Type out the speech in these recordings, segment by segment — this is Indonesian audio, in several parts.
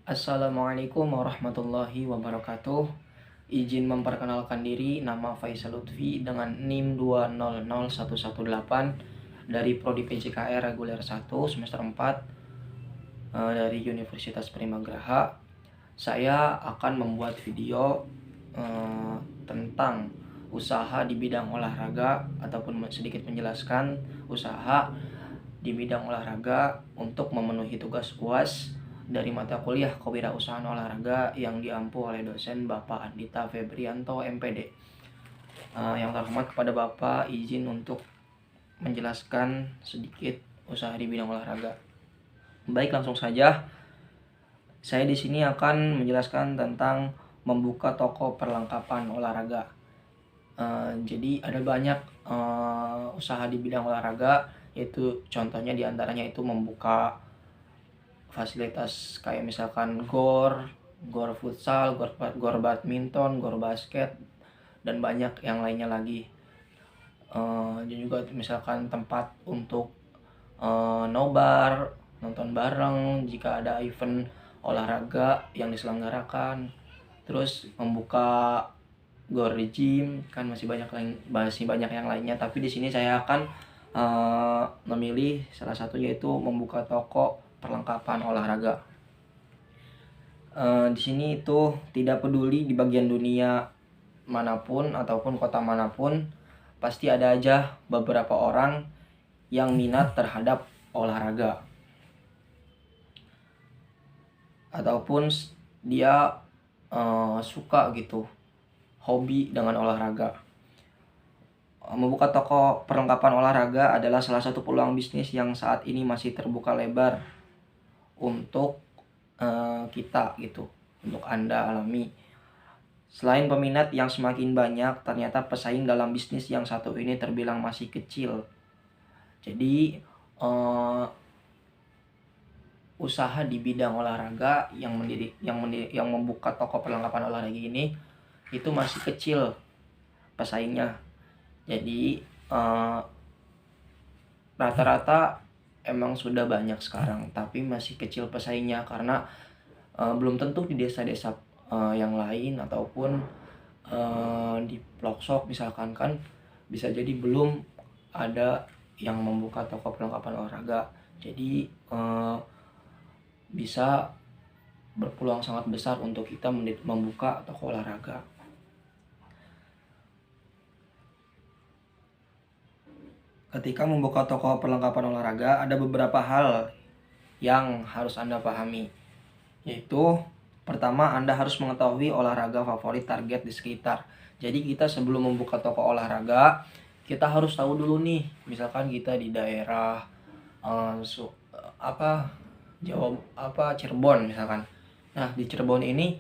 Assalamualaikum warahmatullahi wabarakatuh. Izin memperkenalkan diri, nama Faisal Lutfi dengan NIM 2000118 dari Prodi PJKR Reguler 1 semester 4 dari Universitas Primagraha. Saya akan membuat video tentang usaha di bidang olahraga ataupun sedikit menjelaskan usaha di bidang olahraga untuk memenuhi tugas UAS dari mata kuliah Kewirausahaan Olahraga yang diampu oleh dosen Bapak Andita Febrianto MPD. Yang terhormat kepada Bapak, izin untuk menjelaskan sedikit usaha di bidang olahraga. Baik, langsung saja. Saya di sini akan menjelaskan tentang membuka toko perlengkapan olahraga. Jadi ada banyak usaha di bidang olahraga, yaitu contohnya diantaranya itu membuka fasilitas kayak misalkan gor futsal, gor badminton, gor basket, dan banyak yang lainnya lagi. Dan juga misalkan tempat untuk nobar, nonton bareng jika ada event olahraga yang diselenggarakan. Terus membuka gor gym, kan masih banyak yang lainnya, tapi di sini saya akan memilih salah satu, yaitu membuka toko perlengkapan olahraga. Di sini itu tidak peduli di bagian dunia manapun ataupun kota manapun, pasti ada aja beberapa orang yang minat terhadap olahraga ataupun dia suka gitu, hobi dengan olahraga. Membuka toko perlengkapan olahraga adalah salah satu peluang bisnis yang saat ini masih terbuka lebar untuk kita gitu, untuk Anda alami. Selain peminat yang semakin banyak, ternyata pesaing dalam bisnis yang satu ini terbilang masih kecil. Jadi usaha di bidang olahraga yang membuka toko perlengkapan olahraga ini itu masih kecil pesaingnya. Jadi rata-rata emang sudah banyak sekarang, tapi masih kecil pesaingnya karena belum tentu di desa-desa yang lain ataupun di pelosok misalkan, kan bisa jadi belum ada yang membuka toko perlengkapan olahraga. Jadi bisa berpeluang sangat besar untuk kita membuka toko olahraga. Ketika membuka toko perlengkapan olahraga, ada beberapa hal yang harus Anda pahami. Yaitu, pertama, Anda harus mengetahui olahraga favorit target di sekitar. Jadi kita sebelum membuka toko olahraga, kita harus tahu dulu nih, misalkan kita di daerah Cirebon misalkan. Nah, di Cirebon ini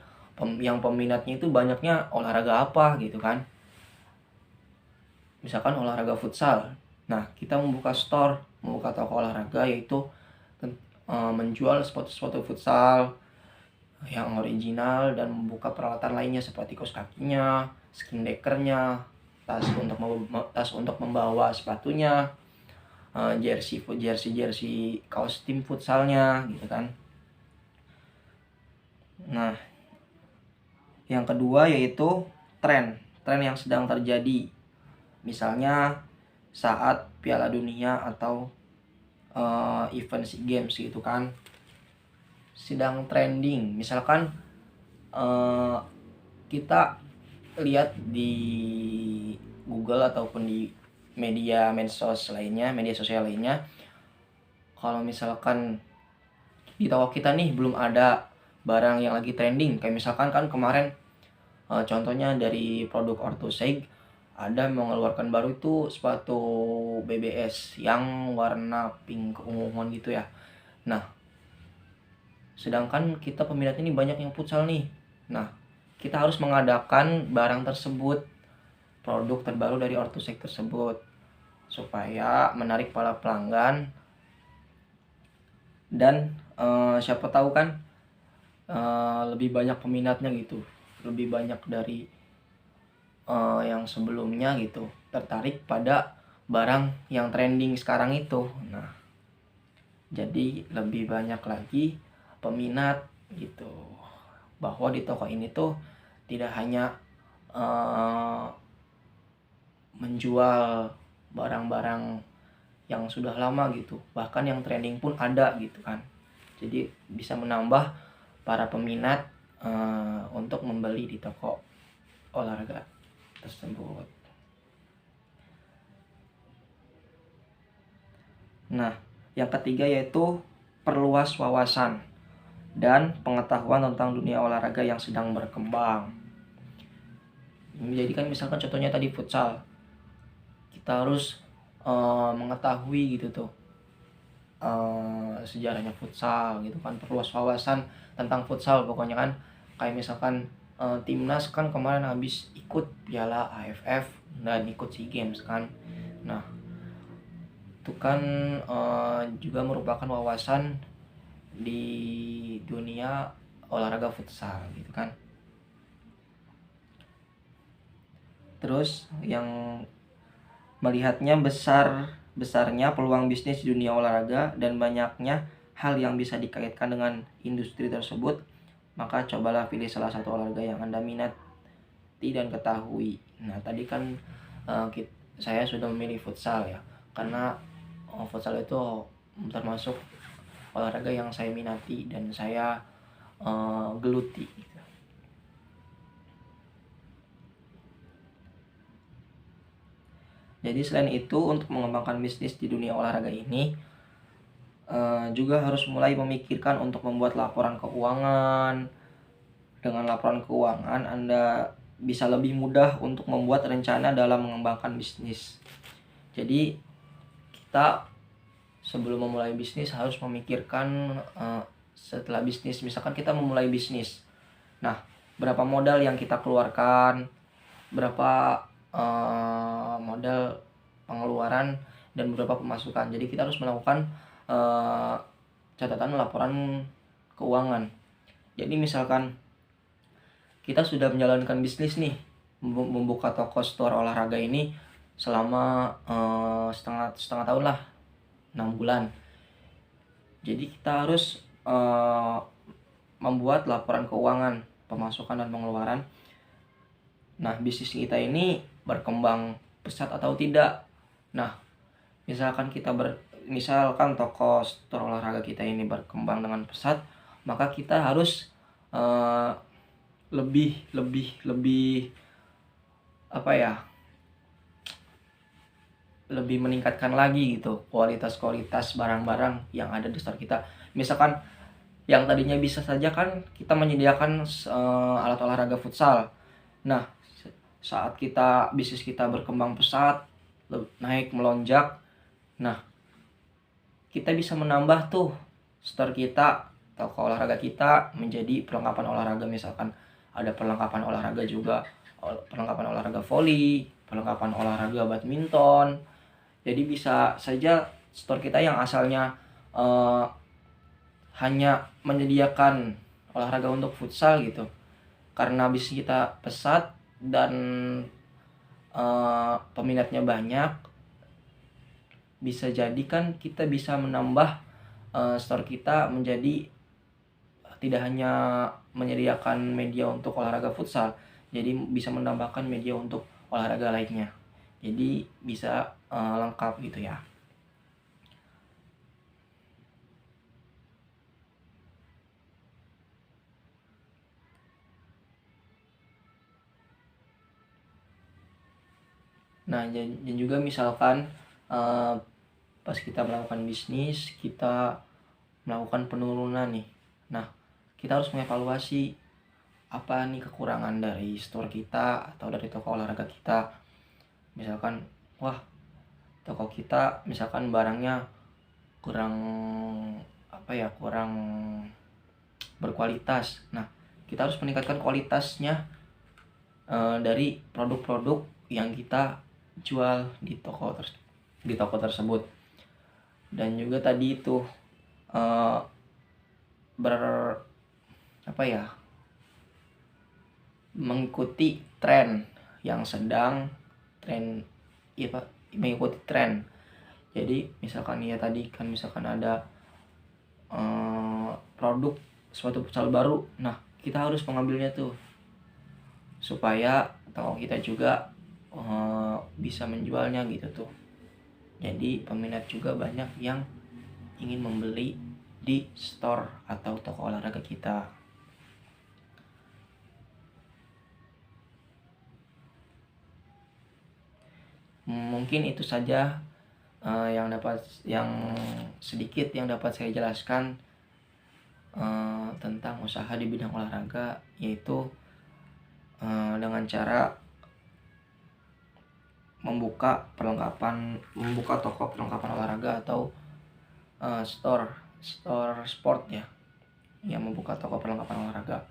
yang peminatnya itu banyaknya olahraga apa gitu kan. Misalkan olahraga futsal. Nah, kita membuka toko olahraga, yaitu menjual sepatu-sepatu futsal yang original dan membuka peralatan lainnya seperti kaos kakinya, skin deckernya, tas untuk membawa sepatunya, jersey kaos tim futsalnya gitu kan. Nah, yang kedua yaitu tren yang sedang terjadi. Misalnya saat Piala Dunia atau event SEA Games gitu kan, sedang trending. Misalkan kita lihat di Google ataupun di media sosial lainnya, kalau misalkan di toko kita nih belum ada barang yang lagi trending, kayak misalkan kan kemarin contohnya dari produk Orthoseg ada mengeluarkan baru itu sepatu BBS yang warna pink keunguan gitu ya. Nah, sedangkan kita peminat ini banyak yang futsal nih. Nah, kita harus mengadakan barang tersebut, produk terbaru dari Orthoseg tersebut, supaya menarik para pelanggan. Dan siapa tahu kan lebih banyak peminatnya gitu, lebih banyak dari yang sebelumnya gitu, tertarik pada barang yang trending sekarang itu. Nah, jadi lebih banyak lagi peminat gitu, bahwa di toko ini tuh tidak hanya menjual barang-barang yang sudah lama gitu, bahkan yang trending pun ada gitu kan. Jadi bisa menambah para peminat untuk membeli di toko olahraga tersebut. Nah, yang ketiga yaitu perluas wawasan dan pengetahuan tentang dunia olahraga yang sedang berkembang. Jadi kan misalkan contohnya tadi futsal, kita harus mengetahui gitu tuh sejarahnya futsal gitu kan, perluas wawasan tentang futsal pokoknya kan. Kayak misalkan timnas kan kemarin habis ikut piala AFF dan ikut SEA Games kan. Nah itu kan juga merupakan wawasan di dunia olahraga futsal gitu kan. Terus yang melihatnya besarnya peluang bisnis di dunia olahraga dan banyaknya hal yang bisa dikaitkan dengan industri tersebut, maka cobalah pilih salah satu olahraga yang Anda minati dan ketahui. Nah, tadi kan saya sudah memilih futsal ya, karena futsal itu termasuk olahraga yang saya minati dan saya geluti. Jadi selain itu, untuk mengembangkan bisnis di dunia olahraga ini juga harus mulai memikirkan untuk membuat laporan keuangan. Dengan laporan keuangan, Anda bisa lebih mudah untuk membuat rencana dalam mengembangkan bisnis. Jadi kita sebelum memulai bisnis harus memikirkan setelah bisnis, misalkan kita memulai bisnis. Nah, berapa modal yang kita keluarkan, berapa modal pengeluaran dan berapa pemasukan. Jadi kita harus melakukan catatan laporan keuangan. Jadi misalkan kita sudah menjalankan bisnis nih, membuka toko store olahraga ini selama setengah tahun lah, 6 bulan. Jadi kita harus membuat laporan keuangan, pemasukan dan pengeluaran. Nah, bisnis kita ini berkembang pesat atau tidak. Nah, misalkan toko store olahraga kita ini berkembang dengan pesat, maka kita harus lebih lebih meningkatkan lagi gitu kualitas barang-barang yang ada di store kita. Misalkan yang tadinya bisa saja kan kita menyediakan alat olahraga futsal. Nah, saat bisnis kita berkembang pesat, naik melonjak, nah kita bisa menambah tuh store kita, toko olahraga kita menjadi perlengkapan olahraga. Misalkan ada perlengkapan olahraga juga, perlengkapan olahraga voli, perlengkapan olahraga badminton. Jadi bisa saja store kita yang asalnya hanya menyediakan olahraga untuk futsal gitu, karena bisnis kita pesat dan peminatnya banyak, bisa jadi kan kita bisa menambah store kita menjadi tidak hanya menyediakan media untuk olahraga futsal, jadi bisa menambahkan media untuk olahraga lainnya. Jadi bisa lengkap gitu ya. Nah, dan juga misalkan pas kita melakukan bisnis, kita melakukan penurunan nih. Nah, kita harus mengevaluasi apa nih kekurangan dari store kita atau dari toko olahraga kita. Misalkan, wah, toko kita misalkan barangnya kurang berkualitas. Nah, kita harus meningkatkan kualitasnya dari produk-produk yang kita jual di toko tersebut. Dan juga tadi itu mengikuti tren yang sedang mengikuti tren. Jadi misalkan ya tadi kan misalkan ada produk suatu futsal baru. Nah, kita harus mengambilnya tuh supaya toko kita juga bisa menjualnya gitu tuh. Jadi peminat juga banyak yang ingin membeli di store atau toko olahraga kita. Mungkin itu saja yang sedikit yang dapat saya jelaskan tentang usaha di bidang olahraga, yaitu dengan cara membuka toko perlengkapan olahraga atau store sport ya, yang membuka toko perlengkapan olahraga.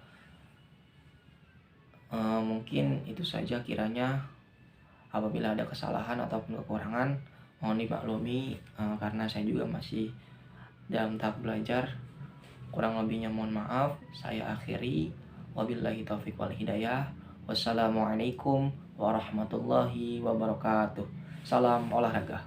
Mungkin itu saja kiranya. Apabila ada kesalahan ataupun kekurangan, mohon dimaklumi karena saya juga masih dalam tahap belajar. Kurang lebihnya mohon maaf. Saya akhiri. Wabillahi taufiq wal hidayah. Wassalamualaikum warahmatullahi wabarakatuh. Salam olahraga.